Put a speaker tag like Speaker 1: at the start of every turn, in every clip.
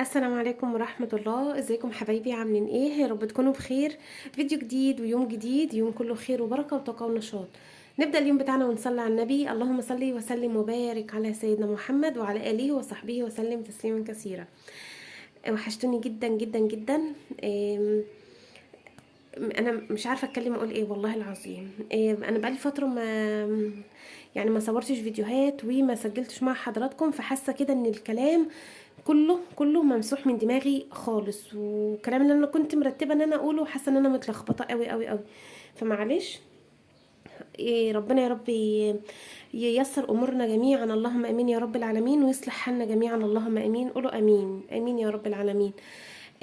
Speaker 1: السلام عليكم ورحمة الله. ازيكم حبايبي؟ عاملين ايه؟ يا رب تكونوا بخير. فيديو جديد ويوم جديد، يوم كله خير وبركة وطاقة ونشاط. نبدأ اليوم بتاعنا ونصلي على النبي. اللهم صل وسلم وبارك على سيدنا محمد وعلى آله وصحبه وسلم تسليما كثيرا. وحشتوني جدا جدا جدا. أم، انا مش عارفة اتكلم اقول ايه والله العظيم. انا بقالي فترة ما صورتش فيديوهات وما سجلتش مع حضراتكم، فحاسة كده ان الكلام كله ممسوح من دماغي خالص، والكلام اللي انا كنت مرتبه ان انا اقوله حاسه ان انا متلخبطه قوي قوي قوي. فمعلش. إيه، ربنا يا رب ييسر امورنا جميعا، اللهم امين يا رب العالمين، ويصلح حالنا جميعا، اللهم امين. قولوا امين امين يا رب العالمين.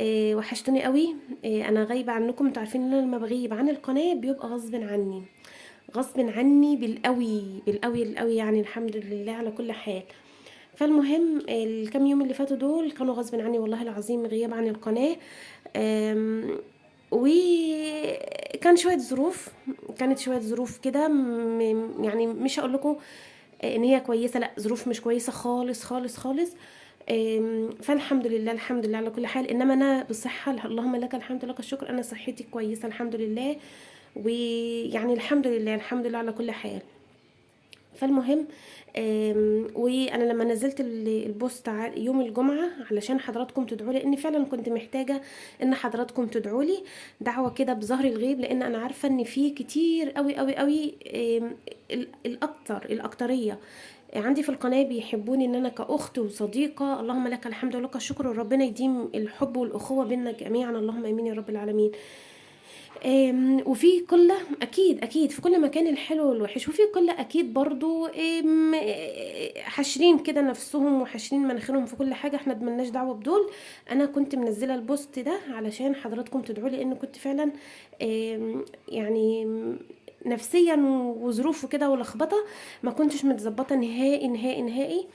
Speaker 1: إيه، وحشتوني قوي. إيه، انا غايبه عنكم. انتوا عارفين ان انا لما بغيب عن القناه بيبقى غصب عني، غصب عني بالقوي بالقوي القوي، يعني الحمد لله على كل حال. فالمهم الكام يوم اللي فاتوا دول كانوا غصب عني والله العظيم، غياب عن القناة. وكان شوية ظروف، كانت شوية ظروف كده، يعني مش هقول لكم ان هي كويسة، لا، ظروف مش كويسة خالص خالص خالص. فالحمد لله الحمد لله على كل حال. انما انا بصحة، اللهم لك الحمد لك الشكر، انا صحتي كويسة الحمد لله. ويعني الحمد لله الحمد لله على كل حال. فالمهم، وانا لما نزلت البوست يوم الجمعه علشان حضراتكم تدعوا لي، لاني فعلا كنت محتاجه ان حضراتكم تدعوا لي دعوه كده بظهر الغيب، لان انا عارفه ان في كتير قوي قوي قوي. الاكتريه عندي في القناه بيحبوني ان انا كاخت وصديقه، اللهم لك الحمد ولك الشكر، وربنا يديم الحب والاخوه بيننا جميعا، اللهم امين يا رب العالمين. وفي قلة أكيد أكيد في كل مكان، الحلو والوحش، وفي قلة أكيد برضو حاشرين كده نفسهم وحاشرين مناخيرهم في كل حاجة، احنا ملناش دعوة بدول. أنا كنت منزلة البوست ده علشان حضراتكم تدعوا لي، لأن كنت فعلا يعني نفسيا وظروف وكده ولخبطة، ما كنتش متظبطة نهائي نهائي نهائي.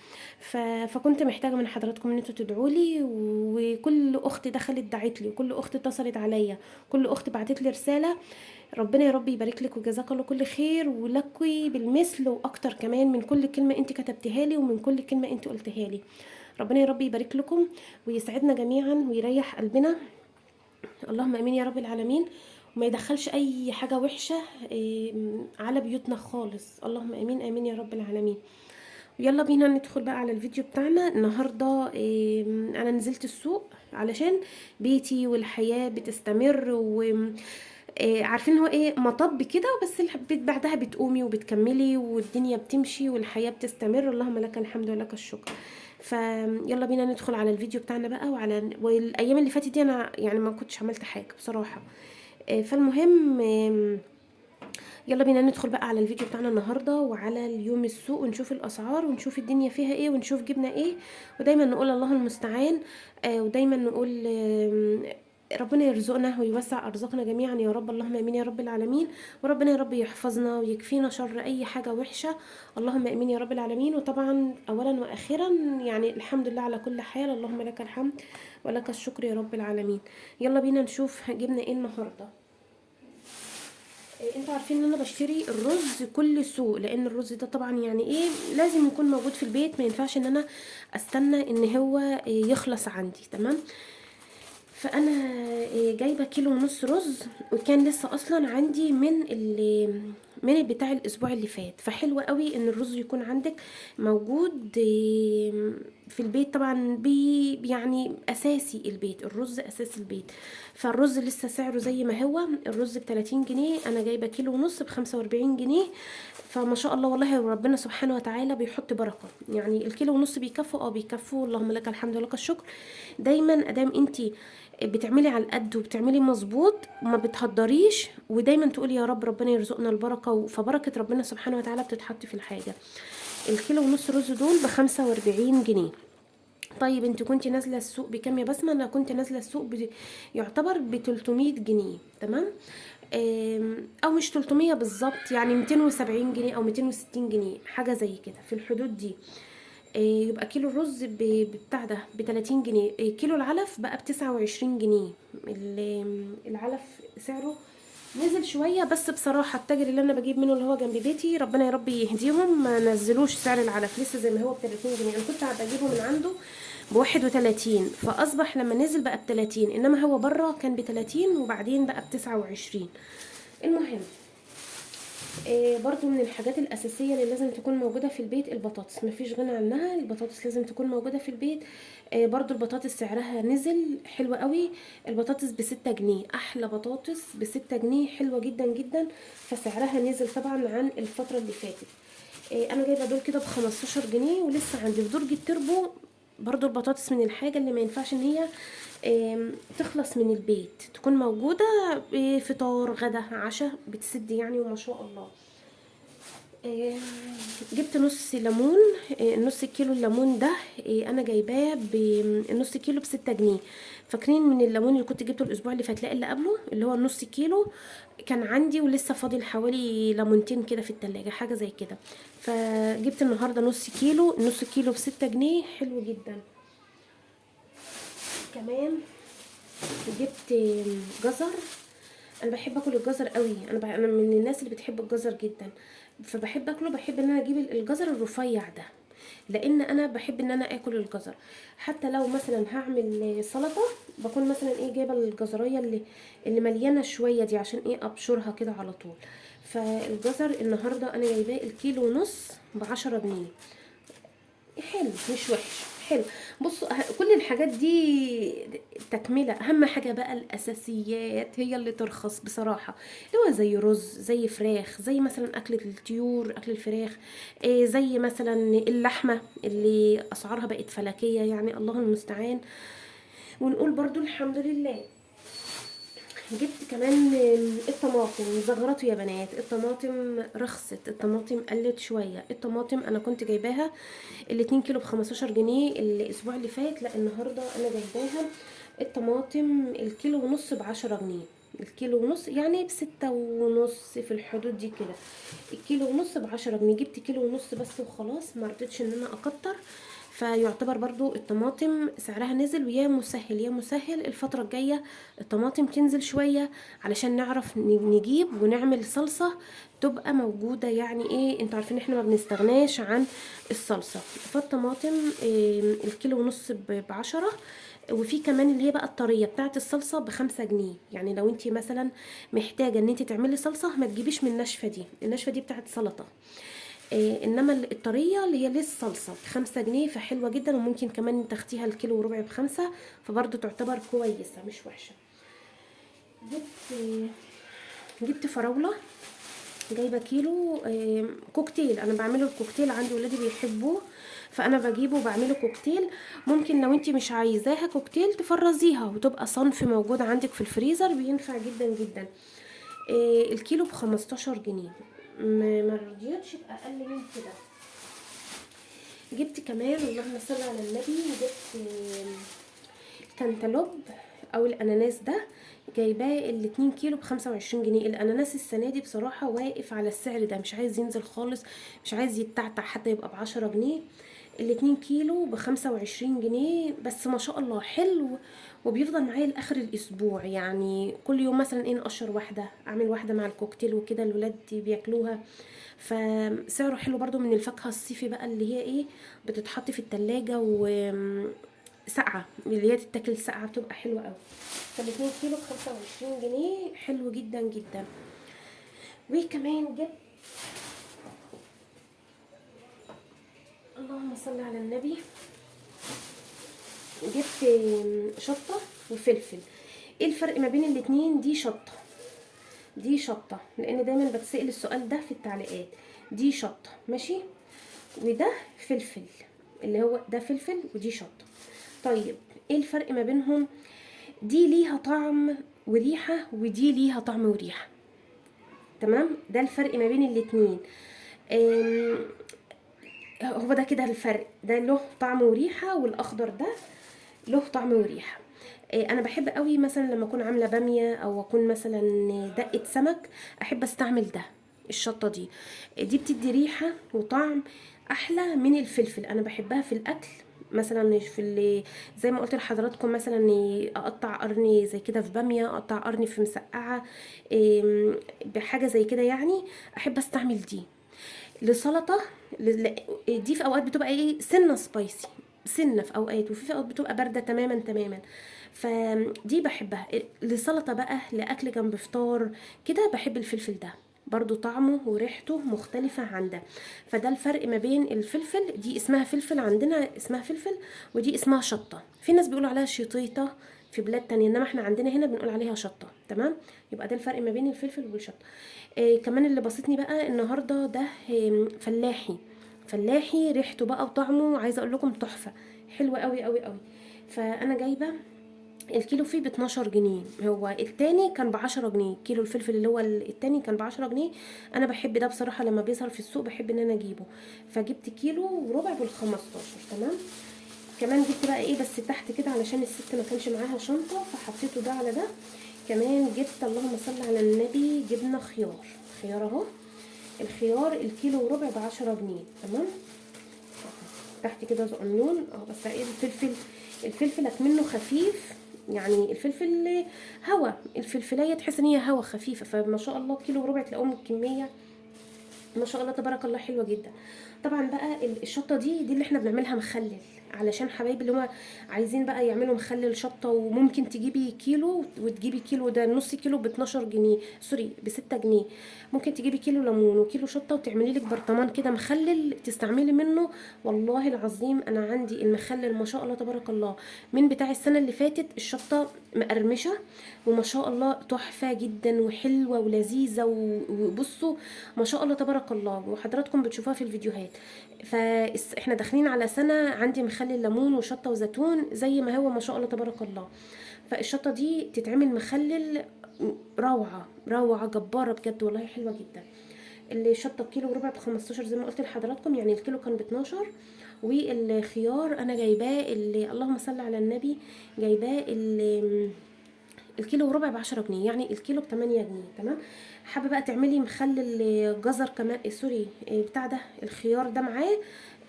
Speaker 1: فكنت محتاجة من حضراتكم ان انتوا تدعوا لي، وكل اخت دخلت دعت لي، وكل اخت اتصلت عليا، كل اخت بعتت لي رساله. ربنا يا رب يبارك لك وجزاك الله كل خير، ولك بالمثل واكتر كمان من كل كلمه انت كتبتها لي ومن كل كلمه انت قلتها لي. ربنا يا رب يبارك لكم ويسعدنا جميعا ويريح قلبنا، اللهم امين يا رب العالمين. وما يدخلش اي حاجه وحشه على بيوتنا خالص، اللهم امين امين يا رب العالمين. يلا بينا ندخل بقى على الفيديو بتاعنا النهاردة. انا نزلت السوق علشان بيتي والحياة بتستمر، و عارفين هو ايه مطب كده، بس بعدها بتقومي وبتكملي والدنيا بتمشي والحياة بتستمر، اللهم لك الحمد ولك الشكر. فيلا بينا ندخل على الفيديو بتاعنا بقى. والايام اللي فاتت دي انا يعني ما كنتش عملت حاجة بصراحة. فالمهم، يلا بينا ندخل بقى على الفيديو بتاعنا النهارده وعلى اليوم السوق، ونشوف الاسعار ونشوف الدنيا فيها ايه ونشوف جبنا ايه. ودايما نقول الله المستعان. ودايما نقول ربنا يرزقنا ويوسع ارزاقنا جميعا يا رب، اللهم امين يا رب العالمين. وربنا يا رب يحفظنا ويكفينا شر اي حاجه وحشه، اللهم امين يا رب العالمين. وطبعا اولا واخيرا يعني الحمد لله على كل حال، اللهم لك الحمد ولك الشكر يا رب العالمين. يلا بينا نشوف جبنا ايه النهارده. انتوا عارفين ان انا بشتري الرز كل سوق، لان الرز ده طبعا يعني ايه لازم يكون موجود في البيت، ما ينفعش ان انا استنى ان هو يخلص عندي. تمام. فانا جايبه كيلو ونص رز، وكان لسه اصلا عندي من بتاع الاسبوع اللي فات. فحلو قوي ان الرز يكون عندك موجود في البيت، طبعا يعني اساسي البيت، الرز اساسي البيت. فالرز لسه سعره زي ما هو، الرز ب30 جنيه، انا جايبه كيلو ونص ب45 جنيه. فما شاء الله والله ربنا سبحانه وتعالى بيحط بركه، يعني الكيلو ونص بيكفوا بيكفوا، اللهم لك الحمد ولك الشكر. دايما ادام انتي بتعملي على القد وبتعملي مظبوط وما بتهدريش، ودايما تقولي يا رب ربنا يرزقنا البركه، فبركه ربنا سبحانه وتعالى بتتحط في الحاجه. الكيلو ونص رز دول ب45 جنيه. طيب انت كنت نازله السوق بكام يا بسمه؟ انا كنت نازله السوق يعتبر ب300 جنيه. تمام. او مش 300 بالظبط، يعني 270 جنيه او 260 جنيه، حاجه زي كده في الحدود دي. يبقى كيلو الرز بتاع ده ب30 جنيه. كيلو العلف بقى ب29 جنيه. العلف سعره نزل شويه، بس بصراحه التاجر اللي انا بجيب منه اللي هو جنب بيتي ربنا يا رب يهديهم ما نزلوش سعر العلف، لسه زي ما هو ب30 جنيه. انا كنت بجيبه من عنده ب31، فاصبح لما نزل بقى ب30، انما هو بره كان ب30 وبعدين بقى ب29. المهم برضو من الحاجات الأساسية اللي لازم تكون موجودة في البيت البطاطس، مفيش غنى عنها. البطاطس لازم تكون موجودة في البيت. برضو البطاطس سعرها نزل حلو قوي. البطاطس ب6 جنيه، أحلى بطاطس ب6 جنيه، حلوة جدا جدا. فسعرها نزل طبعا عن الفترة اللي فاتت. أنا جايبة دول كده ب15 جنيه، ولسه عندي في درج التربو. برضو البطاطس من الحاجة اللي ما ينفعش ان هي تخلص من البيت، تكون موجودة فطار غدا عشاء، بتسد يعني وما شاء الله. جبت نص ليمون. نص كيلو الليمون ده انا جايباه بالنص كيلو ب6 جنيه. فاكرين من الليمون اللي كنت جبته الاسبوع اللي فات، لا اللي قبله، اللي هو النص كيلو، كان عندي ولسه فاضل حوالي ليمونتين كده في التلاجة، حاجة زي كده. فجبت النهاردة نص كيلو. نص كيلو ب6 جنيه، حلو جدا. كمان جبت جزر. انا بحب اكل الجزر قوي. انا من الناس اللي بتحب الجزر جدا، فبحب اكله. بحب ان انا اجيب الجزر الرفيع ده، لان انا بحب ان انا اكل الجزر. حتى لو مثلا هعمل سلطه، بكون مثلا جايبه الجزريه اللي مليانه شويه دي، عشان ابشرها كده على طول. فالجزر النهارده انا جايباه الكيلو ونص ب10 جنيه. حلو، مش وحش، حلو. بصوا كل الحاجات دي تكملة. اهم حاجة بقى الاساسيات هي اللي ترخص بصراحة، اللي هو زي رز، زي فراخ، زي مثلا اكلة الطيور، اكل الفراخ. زي مثلا اللحمة اللي اسعارها بقت فلكية، يعني الله المستعان. ونقول برضو الحمد لله. جبت كمان الطماطم. زغرته يا بنات، الطماطم رخصت، الطماطم قلت شوية. الطماطم انا كنت جايباها ال2 كيلو ب15 جنيه الاسبوع اللي فات، لا النهاردة انا جايباها الطماطم الكيلو ونص ب10 جنيه. الكيلو ونص يعني ب6 ونص، في الحدود دي كده. الكيلو ونص ب10 جنيه. جبت كيلو ونص بس وخلاص، مرضتش ان انا اكتر. فيعتبر برضو الطماطم سعرها نزل، ويا مسهل يا مسهل الفترة الجاية الطماطم تنزل شوية، علشان نعرف نجيب ونعمل صلصة تبقى موجودة. يعني انتوا عارفين احنا ما بنستغناش عن الصلصة. فالطماطم الكيلو ونص ب10. وفي كمان اللي هي بقى الطريه بتاعه الصلصه ب5 جنيه. يعني لو انت مثلا محتاجه ان انت تعملي صلصه، ما تجيبيش من الناشفه دي، الناشفه دي بتاعه سلطه. انما الطريه اللي هي للصلصه ب5 جنيه، فحلوه جدا. وممكن كمان تاخديها الكيلو وربع ب5، فبرضه تعتبر كويسه مش وحشه. جبت جبت فراوله. جايبه كيلو كوكتيل. انا بعمله الكوكتيل عندي، ولادي بيحبوه، فانا بجيبه وبعمله كوكتيل. ممكن لو انتي مش عايزاها كوكتيل تفرزيها وتبقى صنف موجود عندك في الفريزر، بينفع جدا جدا. الكيلو ب15 جنيه، ما رضيتش باقل من كده. جبت كمان اللهم صل على النبي، جبت كانتالوب او الاناناس ده. جايباه ال2 كيلو ب25 جنيه. الاناناس السنه دي بصراحه واقف على السعر ده، مش عايز ينزل خالص، مش عايز يتعتع حتى يبقى ب10 جنيه. ال2 كيلو ب25 جنيه، بس ما شاء الله حلو. وبيفضل معايا لاخر الاسبوع، يعني كل يوم مثلا نقشر واحده، اعمل واحده مع الكوكتيل وكده، الولاد بياكلوها. فسعره حلو برضو، من الفاكهه الصيفي بقى اللي هي بتتحط في التلاجة ساقعه، اللي هي تتاكل ساقعه، بتبقى حلوه قوي. فالاتنين كيلو ب25 جنيه، حلو جدا جدا. وكمان جبت، اللهم صل على النبي، جبت شطه وفلفل. ايه الفرق ما بين الاتنين؟ دي شطه، دي شطه، لان دايما بتسأل السؤال ده في التعليقات. دي شطه ماشي، وده فلفل، اللي هو ده فلفل ودي شطه. طيب ايه الفرق ما بينهم؟ دي ليها طعم وريحه، ودي ليها طعم وريحه. تمام، ده الفرق ما بين الاتنين. هو ده كده الفرق، ده له طعم وريحه، والاخضر ده له طعم وريحه. انا بحب قوي مثلا لما اكون عامله باميه، او اكون مثلا دقه سمك، احب استعمل ده، الشطه دي. دي بتدي ريحه وطعم احلى من الفلفل. انا بحبها في الاكل، مثلا في اللي زي ما قلت لحضراتكم، مثلا اني اقطع قرني زي كده في باميه، اقطع قرني في مسقعه، بحاجه زي كده يعني. احب استعمل دي لسلطه. دي في اوقات بتبقى سنه سبايسي، سنه في اوقات، وفي اوقات بتبقى بارده تماما تماما. فدي بحبها لسلطه بقى، لاكل جنب فطار كده. بحب الفلفل ده برضو، طعمه وريحته مختلفة عن ده. فده الفرق ما بين الفلفل، دي اسمها فلفل عندنا، اسمها فلفل، ودي اسمها شطة. في ناس بيقولوا عليها شطيطة في بلاد تانية، انما احنا عندنا هنا بنقول عليها شطة. تمام. يبقى ده الفرق ما بين الفلفل والشطة. كمان اللي بسطني بقى النهارده ده فلاحي. فلاحي ريحته بقى وطعمه عايزه اقول لكم تحفه، حلوه قوي قوي قوي. فانا جايبه الكيلو فيه ب 12 جنيه، هو التاني كان ب10 جنيه. كيلو الفلفل اللي هو التاني كان ب10 جنيه. انا بحب ده بصراحه، لما بيظهر في السوق بحب ان انا اجيبه. فجبت كيلو وربع بال15. تمام. كمان جبت بقى ايه بس تحت كده، علشان الست ما كانش معاها شنطه فحطيته ده على ده. كمان جبت اللهم صل على النبي جبنه خيار. خيار اهو. الخيار الكيلو وربع ب10 جنيه. تمام. تحت كده صغنون اهو. بس ايه الفلفل، الفلفل منه خفيف، يعني الفلفل هوا، الفلفلايه تحس ان هي هوا خفيفه. فما شاء الله كيلو وربع تلاقوهم الكميه ما شاء الله تبارك الله حلوه جدا. طبعا بقى الشطه دي اللي احنا بنعملها مخلل، علشان حبايبي اللي هم عايزين بقى يعملوا مخلل شطه. وممكن تجيبي كيلو، وتجيبي كيلو ده نص كيلو ب 12 جنيه، سوري ب 6 جنيه. ممكن تجيبي كيلو ليمون وكيلو شطه وتعملي لك برطمان كده مخلل تستعملي منه. والله العظيم انا عندي المخلل ما شاء الله تبارك الله من بتاع السنه اللي فاتت. الشطه مقرمشه وما شاء الله تحفه جدا وحلوه ولذيذه وبصوا ما شاء الله تبارك الله، وحضراتكم بتشوفوها في الفيديوهات. فاحنا داخلين على سنه عندي مخلل ليمون وشطه وزيتون زي ما هو ما شاء الله تبارك الله. فالشطه دي تتعمل مخلل روعه روعه جباره بجد، والله حلوه جدا. اللي شطه كيلو وربع ب15 زي ما قلت لحضراتكم، يعني الكيلو كان ب12. والخيار انا جايباه اللي اللهم صل على النبي، جايباه اللي الكيلو وربع ب10 جنيه، يعني الكيلو ب8 جنيه. تمام. حابه بقى تعملي مخلل جزر كمان سوري بتاع ده الخيار ده معاه،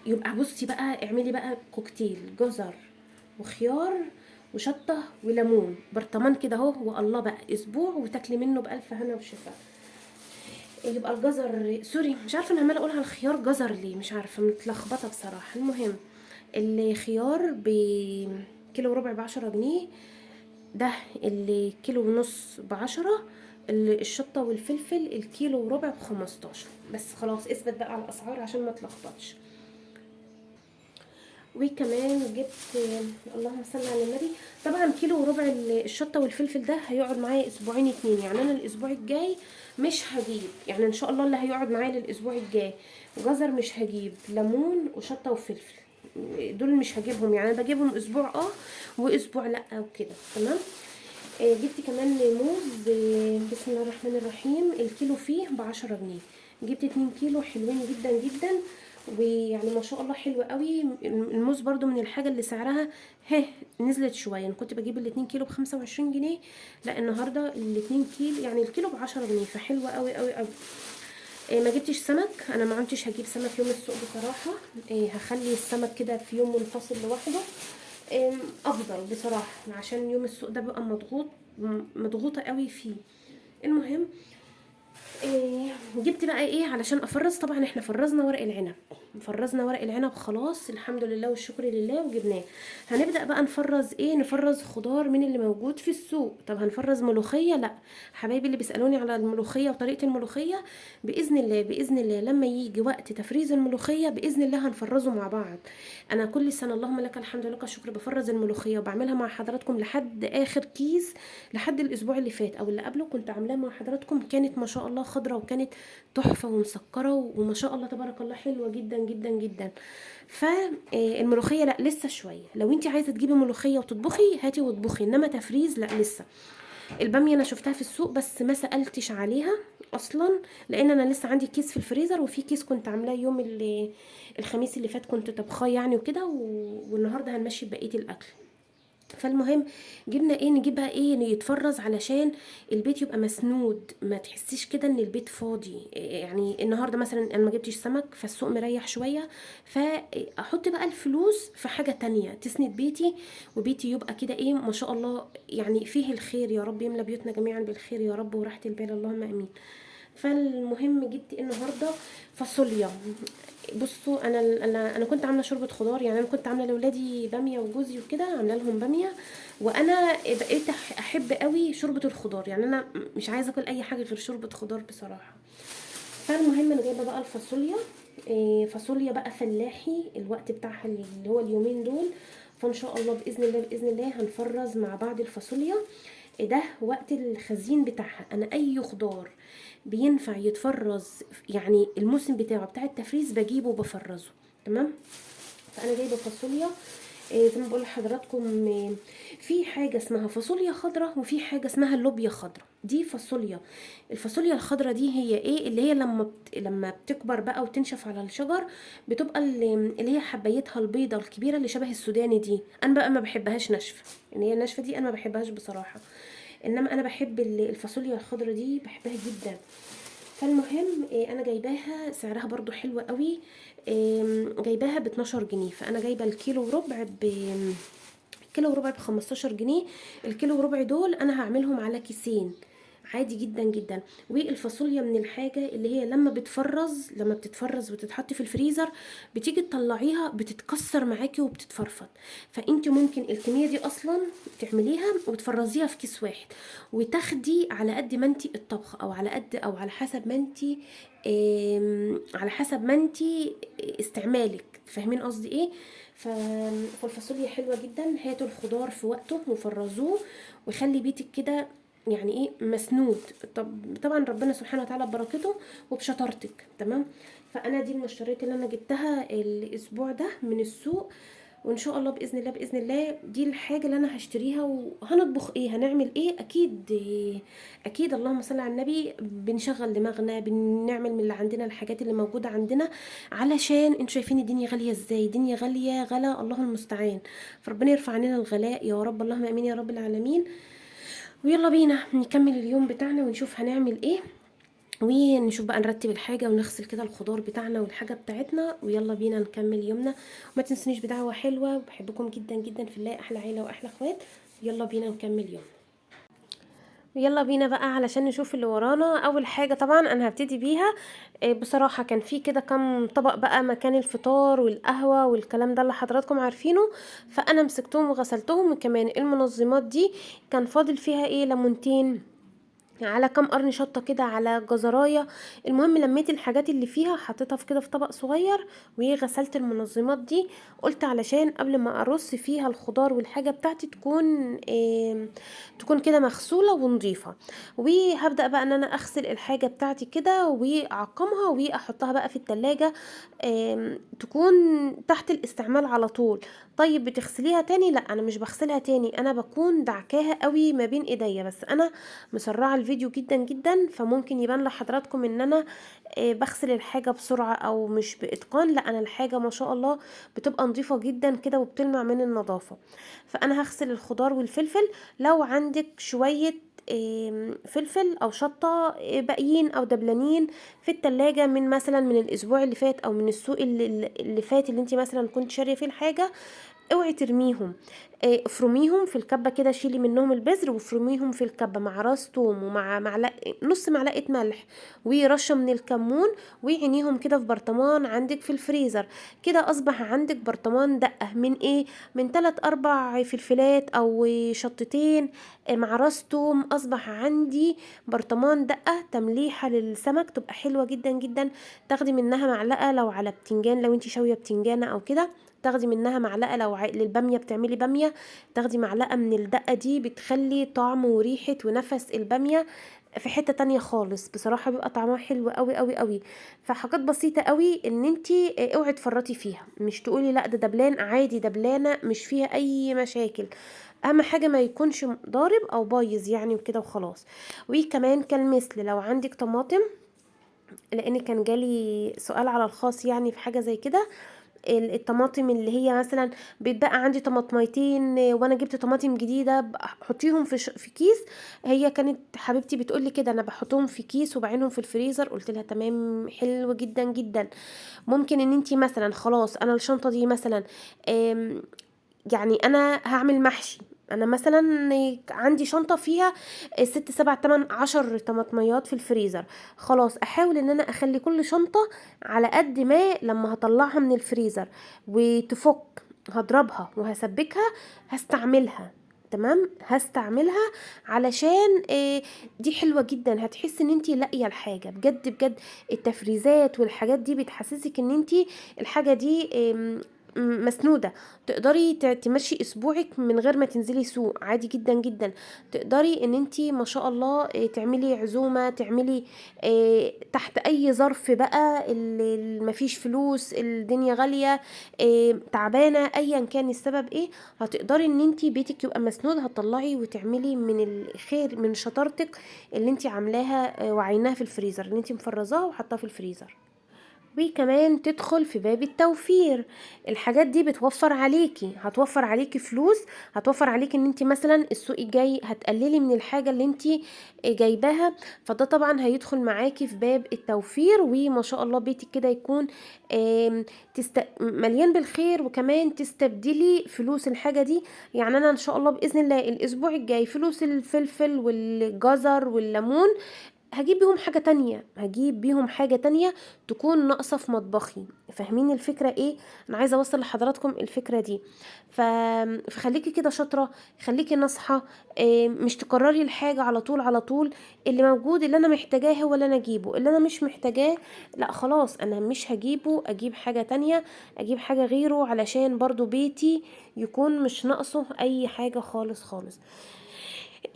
Speaker 1: يبقى بصي بقى اعملي بقى كوكتيل جزر وخيار وشطه وليمون برطمان كده اهو، والله بقى اسبوع وتاكلي منه بالف هنا وشفا. يبقى الجزر سوري، مش عارفه انا عماله اقولها الخيار جزر ليه، مش عارفه متلخبطه بصراحه. المهم الخيار بكيلو وربع ب10 جنيه، ده اللي كيلو ونص ب10. الشطة والفلفل الكيلو وربع ب15. بس خلاص اثبت بقى على الأسعار عشان ما تلخبطش. وكمان جبت اللهم صل على النبي، طبعا كيلو وربع الشطة والفلفل ده هيقعد معايا اسبوعين اتنين. يعني انا الاسبوع الجاي مش هجيب، يعني ان شاء الله اللي هيقعد معايا للاسبوع الجاي جزر مش هجيب، ليمون وشطة وفلفل دول مش هجيبهم. يعني انا بجيبهم اسبوع واسبوع لا وكده. تمام. جبت كمان موز بسم الله الرحمن الرحيم، الكيلو فيه ب10 جنيه. جبت 2 كيلو حلوين جدا جدا، ويعني ما شاء الله حلو قوي. الموز برضو من الحاجة اللي سعرها نزلت شوية. انا كنت بجيب ال2 كيلو ب25 جنيه، لا النهاردة ال2 كيلو يعني الكيلو ب10 جنيه، فحلوة قوي قوي قوي. ما جبتش سمك، انا ما عمتش هجيب سمك يوم السوق بصراحة. هخلي السمك كده في يوم منفصل لوحده افضل بصراحه، عشان يوم السوق ده بقى مضغوطه قوي فيه. المهم جبت بقى ايه علشان افرز. طبعا احنا فرزنا ورق العنب، فرزنا ورق العنب خلاص الحمد لله والشكر لله وجبناه. هنبدا بقى نفرز ايه، نفرز خضار من اللي موجود في السوق. طب هنفرز ملوخيه؟ لا حبايبي اللي بيسالوني على الملوخيه وطريقه الملوخيه، باذن الله باذن الله لما يجي وقت تفريز الملوخيه باذن الله هنفرزه مع بعض. انا كل سنه اللهم لك الحمد ولك الشكر بفرز الملوخيه وبعملها مع حضراتكم لحد اخر كيس. لحد الاسبوع اللي فات او اللي قبله كنت عاملاها مع حضراتكم، كانت ما شاء الله خضره وكانت تحفه ومسكره وما شاء الله تبارك الله حلوه جدا جدا جدا. فالملوخيه لا لسه شويه، لو انت عايزه تجيبي ملوخيه وتطبخي هاتي واطبخي، انما تفريز لا لسه. الباميه انا شفتها في السوق بس ما سالتش عليها اصلا، لان انا لسه عندي كيس في الفريزر، وفي كيس كنت عاملاه يوم الخميس اللي فات كنت طبخاه يعني وكده، والنهارده هنمشي بقيه الاكل. فالمهم جبنا ايه، نجيب بقى ايه يتفرز علشان البيت يبقى مسنود، ما تحسيش كده ان البيت فاضي. يعني النهارده مثلا انا ما جبتش سمك فالسوق مريح شويه، فاحط بقى الفلوس في حاجه تانية تسند بيتي، وبيتي يبقى كده ايه ما شاء الله يعني فيه الخير. يا رب يملى بيوتنا جميعا بالخير يا رب وراحه البال اللهم امين. فالمهم جبت النهارده فاصوليا. بصوا انا كنت عامله شوربه خضار، يعني انا كنت عامله لاولادي باميه وجوزي وكده، عامله لهم باميه. وانا بقيت احب قوي شوربه الخضار، يعني انا مش عايزه اكل اي حاجه غير شوربه خضار بصراحه. فالمهم انا جايبه بقى الفاصوليا، فاصوليا بقى فلاحي، الوقت بتاعها اللي هو اليومين دول. فان شاء الله باذن الله باذن الله هنفرز مع بعض الفاصوليا. ده وقت الخزين بتاعها. انا اي خضار بينفع يتفرز، يعني الموسم بتاعه بتاع التفريز بجيبه وبفرزه. تمام. فانا جايبه فاصوليا، زي ما بقول لحضراتكم، في حاجه اسمها فاصوليا خضراء وفي حاجه اسمها اللوبيا خضراء. دي فاصوليا. الفاصوليا الخضراء دي هي ايه؟ اللي هي لما بتكبر بقى وتنشف على الشجر، بتبقى اللي هي حبايتها البيضه الكبيره اللي شبه السوداني دي. انا بقى ما بحبهاش ناشفه، يعني هي الناشفه دي انا ما بحبهاش بصراحه. انما انا بحب الفاصوليا الخضراء دي، بحبها جدا. فالمهم انا جايباها سعرها برضو حلو قوي. جايباها ب 12 جنيه. فانا جايبه الكيلو وربع كيلو وربع ب15 جنيه. الكيلو وربع دول انا هعملهم على كيسين عادي جدا جدا. والفاصوليا من الحاجه اللي هي لما بتتفرز وتتحط في الفريزر، بتيجي تطلعيها بتتكسر معاكي وبتتفرفط. فانت ممكن الكميه دي اصلا تعمليها وتفرزيها في كيس واحد، وتاخدي على قد ما انت الطبخ، او على قد او على حسب ما انت، على حسب ما انت استعمالك. فاهمين قصدي ايه؟ فالفاصوليا حلوه جدا. هاتوا الخضار في وقته وفرزوه، وخلي بيتك كده يعني ايه مسنود. طبعا ربنا سبحانه وتعالى ببركته وبشطارتك. تمام. فانا دي المشتريات اللي انا جبتها الاسبوع ده من السوق، وان شاء الله باذن الله باذن الله دي الحاجه اللي انا هشتريها. وهنطبخ ايه؟ هنعمل ايه؟ اكيد اكيد اللهم صل على النبي، بنشغل دماغنا، بنعمل من اللي عندنا الحاجات اللي موجوده عندنا، علشان انتوا شايفين الدنيا غاليه ازاي. الدنيا غاليه غلا الله المستعان. فربنا يرفع عننا الغلاء يا رب، اللهم امين يا رب العالمين. ويلا بينا نكمل اليوم بتاعنا ونشوف هنعمل ايه، ونشوف بقى نرتب الحاجة ونغسل كده الخضار بتاعنا والحاجة بتاعتنا، ويلا بينا نكمل يومنا. وما تنسونيش بدعوة حلوة، بحبكم جدا جدا في الله، احلى عيلة واحلى اخوات. يلا بينا نكمل يومنا. ويلا بينا بقى علشان نشوف اللي ورانا. اول حاجة طبعا انا هبتدي بيها، بصراحة كان في كده كام طبق بقى مكان الفطار والقهوة والكلام ده اللي حضراتكم عارفينه. فانا مسكتهم وغسلتهم. وكمان المنظمات دي كان فاضل فيها ايه؟ ليمونتين، على كام قرن شطه كده، على جزرايه. المهم لميت الحاجات اللي فيها، حطيتها في كده في طبق صغير، وغسلت المنظمات دي. قلت علشان قبل ما ارص فيها الخضار والحاجه بتاعتي تكون كده مغسوله ونظيفه. وهبدا بقى ان انا اغسل الحاجه بتاعتي كده واعقمها واحطها بقى في التلاجة، تكون تحت الاستعمال على طول. طيب بتغسليها تاني؟ لا انا مش بغسلها تاني، انا بكون دعكاها قوي ما بين ايديا. بس انا مسرعه الفيديو جدا جدا، فممكن يبان لحضراتكم ان انا بغسل الحاجه بسرعه او مش باتقان. لا انا الحاجه ما شاء الله بتبقى نظيفه جدا كده وبتلمع من النظافه. فانا هغسل الخضار والفلفل. لو عندك شويه فلفل او شطه باقيين او دبلانين في التلاجة من مثلا من الاسبوع اللي فات او من السوق اللي فات اللي انت مثلا كنت شاريه فيه الحاجه، اوعي ترميهم. افرميهم في الكبه كده، شيلي منهم البذر وافرميهم في الكبه مع راس توم ومع نص معلقه ملح ورشه من الكمون، وعينيهم كده في برطمان عندك في الفريزر. كده اصبح عندك برطمان دقه من ايه؟ من 3 4 فلفلات او شطتين مع راس توم. اصبح عندي برطمان دقه تمليحه للسمك، تبقى حلوه جدا جدا. تاخدي منها معلقه لو على بتنجان، لو انت شاويه بتنجانه او كده تاخدي منها معلقه. لو للباميه بتعملي باميه، تاخدي معلقه من الدقه دي، بتخلي طعم وريحه ونفس الباميه في حته تانية خالص. بصراحه بيبقى طعمها حلو قوي قوي قوي. فحاجات بسيطه قوي ان انتي اوعي تفرطي فيها. مش تقولي لا ده دبلان، عادي دبلانه مش فيها اي مشاكل. اهم حاجه ما يكونش ضارب او بايظ يعني وكده وخلاص. وكمان كالمثل لو عندك طماطم، لان كان جالي سؤال على الخاص يعني في حاجه زي كده. الطماطم اللي هي مثلا بيتبقى عندي طماطميتين وانا جبت طماطم جديده، حطيهم في كيس. هي كانت حبيبتي بتقول لي كده، انا بحطهم في كيس وبعينهم في الفريزر. قلت لها تمام، حلو جدا جدا. ممكن ان انتي مثلا خلاص انا الشنطه دي مثلا، يعني انا هعمل محشي، انا مثلا عندي شنطه فيها 6 7 8 10 طماطميات في الفريزر، خلاص احاول ان انا اخلي كل شنطه على قد ما لما هطلعها من الفريزر وتفك هضربها وهسبكها هستعملها. تمام، هستعملها علشان دي حلوة جدا، هتحس ان انتي لاقية الحاجة بجد بجد. التفريزات والحاجات دي بتحسسك ان انتي الحاجة دي مسنودة، تقدري تمشي اسبوعك من غير ما تنزلي سوق عادي جدا جدا. تقدري ان انتي ما شاء الله تعملي عزومة، تعملي تحت اي ظرف بقى، مفيش فلوس، الدنيا غالية، تعبانة، ايا كان السبب ايه، هتقدري ان انتي بيتك يبقى مسنود، هتطلعي وتعملي من الخير من شطارتك اللي انتي عاملاها وعيناها في الفريزر، اللي انتي مفرزاها وحطاها في الفريزر. وكمان تدخل في باب التوفير. الحاجات دي بتوفر عليكي، هتوفر عليكي فلوس، هتوفر عليكي ان انت مثلا السوق الجاي هتقللي من الحاجة اللي انت جايباها، فده طبعا هيدخل معاكي في باب التوفير، وما شاء الله بيتك كده يكون مليان بالخير، وكمان تستبدلي فلوس الحاجة دي. يعني انا ان شاء الله بإذن الله الاسبوع الجاي فلوس الفلفل والجزر والليمون هجيب بيهم حاجة تانية، هجيب بيهم حاجة تانية تكون ناقصة في مطبخي. فاهمين الفكرة ايه؟ انا عايزة اوصل لحضراتكم الفكرة دي. ف... فخليكي كده شاطرة، خليكي ناصحة، مش تكرري الحاجة على طول على طول. اللي موجود اللي انا محتاجاه هو اللي انا اجيبه، اللي انا مش محتاجاه لا خلاص انا مش هجيبه، اجيب حاجة تانية، اجيب حاجة غيره، علشان برضو بيتي يكون مش ناقصه اي حاجة خالص خالص.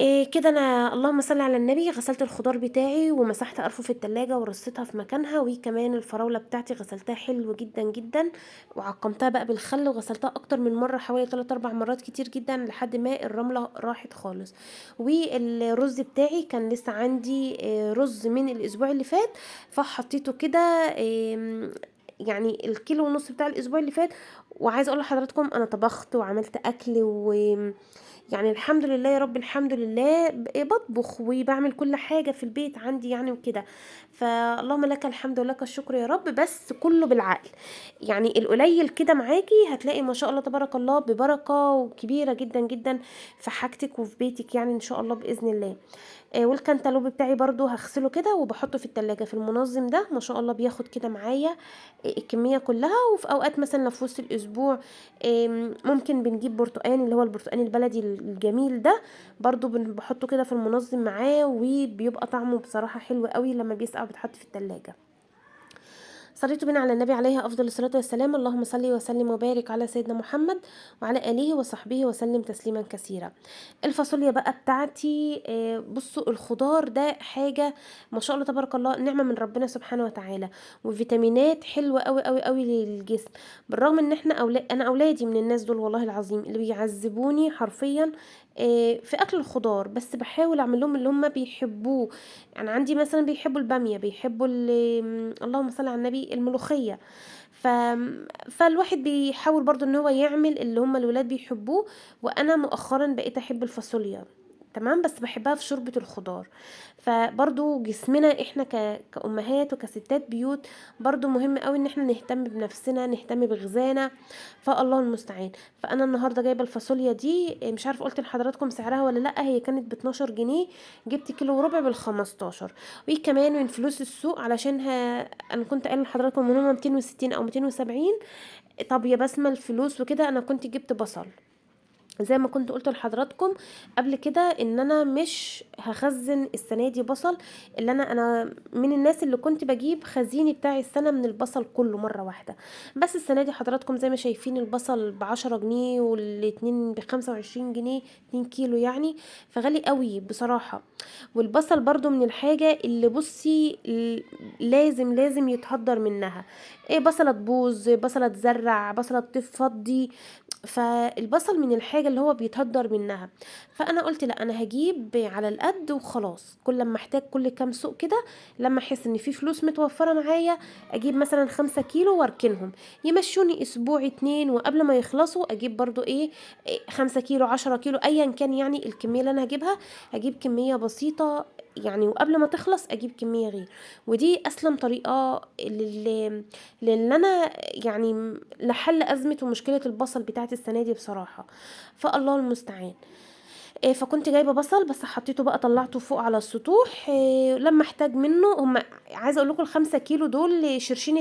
Speaker 1: إيه كده، انا اللهم صل على النبي غسلت الخضار بتاعي ومسحت ارفف في التلاجة ورصيتها في مكانها، وكمان الفراولة بتاعتي غسلتها حلو جدا جدا وعقمتها بقى بالخل، وغسلتها اكتر من مرة حوالي 3 4 مرات كتير جدا لحد ما الرملة راحت خالص. والرز بتاعي كان لسه عندي رز من الاسبوع اللي فات، فحطيته كده يعني الكيلو ونص بتاع الاسبوع اللي فات. وعايزه اقول لحضراتكم انا طبخت وعملت اكل يعني الحمد لله يا رب، الحمد لله بطبخ وبعمل كل حاجة في البيت عندي يعني وكده. فاللهم لك الحمد ولك الشكر يا رب، بس كله بالعقل. يعني القليل كده معاكي هتلاقي ما شاء الله تبارك الله ببركة كبيرة جدا جدا في حاجتك وفي بيتك، يعني ان شاء الله بإذن الله. والكنتالوب بتاعي برضو هغسله كده وبحطه في التلاجة في المنظم ده، ما شاء الله بياخد كده معايا الكمية كلها. وفي اوقات مثلا لو في وسط الاسبوع ممكن بنجيب برتقان، اللي هو البرتقان البلدي الجميل ده، برضو بحطه كده في المنظم معاه، وبيبقى طعمه بصراحة حلو قوي لما بيسقع وبيتحط في التلاجة. صليت بنا على النبي عليه افضل الصلاه والسلام. اللهم صل وسلم وبارك على سيدنا محمد وعلى اله وصحبه وسلم تسليما كثيرا. الفاصوليا بقى بتاعتي، بصوا الخضار ده حاجه ما شاء الله تبارك الله نعمه من ربنا سبحانه وتعالى، وفيتامينات حلوه قوي قوي قوي للجسم. بالرغم ان احنا انا اولادي من الناس دول والله العظيم اللي بيعذبوني حرفيا في اكل الخضار، بس بحاول اعمل لهم اللي هم بيحبوه. يعني عندي مثلا بيحبوا الباميه، بيحبوا اللهم صل على النبي الملوخيه. ف... فالواحد بيحاول برضو ان هو يعمل اللي هم الولاد بيحبوه. وانا مؤخرا بقيت احب الفاصوليا، تمام، بس بحبها في شوربة الخضار. فبرضو جسمنا احنا كأمهات وكستات بيوت برضو مهم قوي ان احنا نهتم بنفسنا، نهتم بغذانا، فالله المستعان. فانا النهارده جايبه الفاصوليا دي، مش عارفه قلت لحضراتكم سعرها ولا لا، هي كانت ب 12 جنيه، جبت كيلو وربع بال 15. وكمان من فلوس السوق علشانها انا كنت قايله لحضراتكم ان هم 260 او 270. طب يا بسمه الفلوس وكده انا كنت جبت بصل، زي ما كنت قلت لحضراتكم قبل كده ان انا مش هخزن السنه دي بصل، اللي انا من الناس اللي كنت بجيب خزيني بتاعي السنه من البصل كله مره واحده. بس السنه دي حضراتكم زي ما شايفين البصل ب10 جنيه والاتنين ب25 جنيه، 2 كيلو يعني، فغالي قوي بصراحه. والبصل برضو من الحاجه اللي بصي لازم يتهدر منها، ايه بصلة تبوظ، بصلة تزرع، بصلة تفضي. فالبصل من الحاجة اللي هو بيتهدر منها. فانا قلت لا انا هجيب على القد وخلاص، كل لما احتاج كل كام سوق كده لما احس ان في فلوس متوفرة معايا اجيب مثلا 5 كيلو واركنهم يمشوني اسبوع 2، وقبل ما يخلصوا اجيب برضو إيه 5 كيلو 10 كيلو ايا كان، يعني الكمية اللي انا هجيبها هجيب كمية بسيطة يعني وقبل ما تخلص اجيب كميه غير. ودي اسلم طريقه للي انا يعني لحل ازمه ومشكله البصل بتاعت السنه دي بصراحه. فالله المستعان. فكنت جايبه بصل بس حطيته بقى، طلعته فوق على السطوح. لما احتاج منه هم، عايزه اقول لكم ال5 كيلو دول شرشين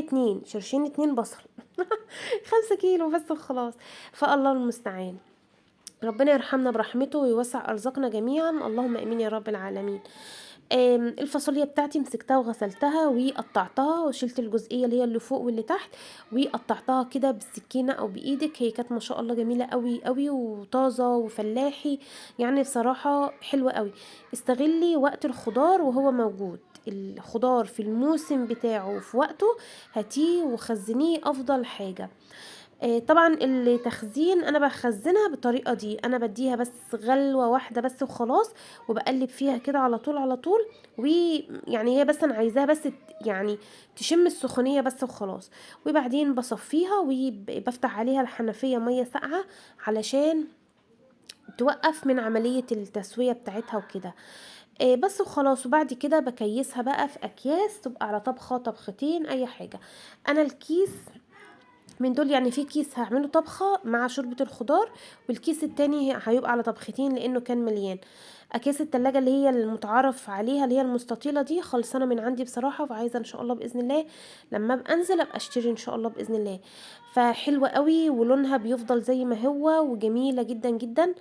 Speaker 1: اتنين بصل. 5 كيلو بس وخلاص. فالله المستعان. ربنا يرحمنا برحمته ويوسع ارزاقنا جميعا، اللهم امين يا رب العالمين. الفاصوليا بتاعتي مسكتها وغسلتها وقطعتها وشلت الجزئيه اللي هي اللي فوق واللي تحت، وقطعتها كده بالسكينه او بايدك. هي كانت ما شاء الله جميله قوي قوي وطازه وفلاحي، يعني بصراحه حلوه قوي. استغلي وقت الخضار وهو موجود، الخضار في الموسم بتاعه في وقته هاتيه وخزنيه افضل حاجه. طبعا التخزين انا بخزنها بالطريقه دي، انا بديها بس غلوه واحده بس وخلاص، وبقلب فيها كده على طول على طول. ويعني هي بس انا عايزاها بس يعني تشم السخونيه بس وخلاص. وبعدين بصفيها وبفتح عليها الحنفيه ميه ساقعه علشان توقف من عمليه التسويه بتاعتها وكده. بس وخلاص. وبعد كده بكيسها بقى في اكياس تبقى على طبخه طبختين اي حاجه. انا الكيس من دول يعني في كيس هعمله طبخة مع شوربة الخضار، والكيس التاني هيبقى على طبختين لانه كان مليان. اكياس التلاجة اللي هي المتعارف عليها اللي هي المستطيلة دي خلصانة من عندي بصراحة، وعايزة ان شاء الله باذن الله لما ابقى انزل ابقى اشتري ان شاء الله باذن الله. فحلوة قوي ولونها بيفضل زي ما هو وجميلة جدا جدا.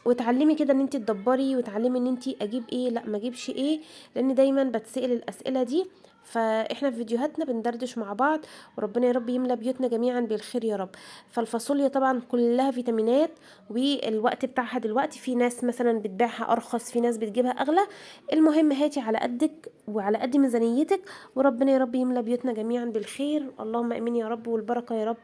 Speaker 1: وتعلمي كده ان انت تدبري، وتعلمي ان انت اجيب ايه لا ما اجيبش ايه، لان دايما بتسأل الاسئلة دي. فاحنا في فيديوهاتنا بندردش مع بعض، وربنا يا رب يملى بيوتنا جميعا بالخير يا رب. فالفاصوليا طبعا كلها فيتامينات، والوقت بتاعها دلوقتي في ناس مثلا بتبيعها ارخص، في ناس بتجيبها اغلى. المهم هاتي على قدك وعلى قد ميزانيتك، وربنا يا رب يملى بيوتنا جميعا بالخير، اللهم امين يا رب، والبركه يا رب،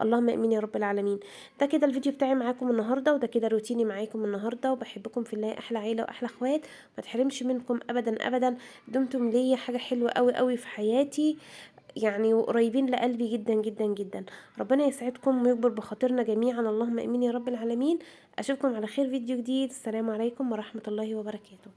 Speaker 1: اللهم امين يا رب العالمين. ده كده الفيديو بتاعي معاكم النهارده، وده كده روتيني معاكم النهارده، وبحبكم في الله احلى عيله واحلى اخوات. ما تحرمش منكم ابدا ابدا، دمتم ليا حاجه حلوه قوي قوي في حياتي، يعني وقريبين لقلبي جدا جدا جدا. ربنا يسعدكم ويكبر بخاطرنا جميعا، اللهم امين يا رب العالمين. اشوفكم على خير فيديو جديد. السلام عليكم ورحمه الله وبركاته.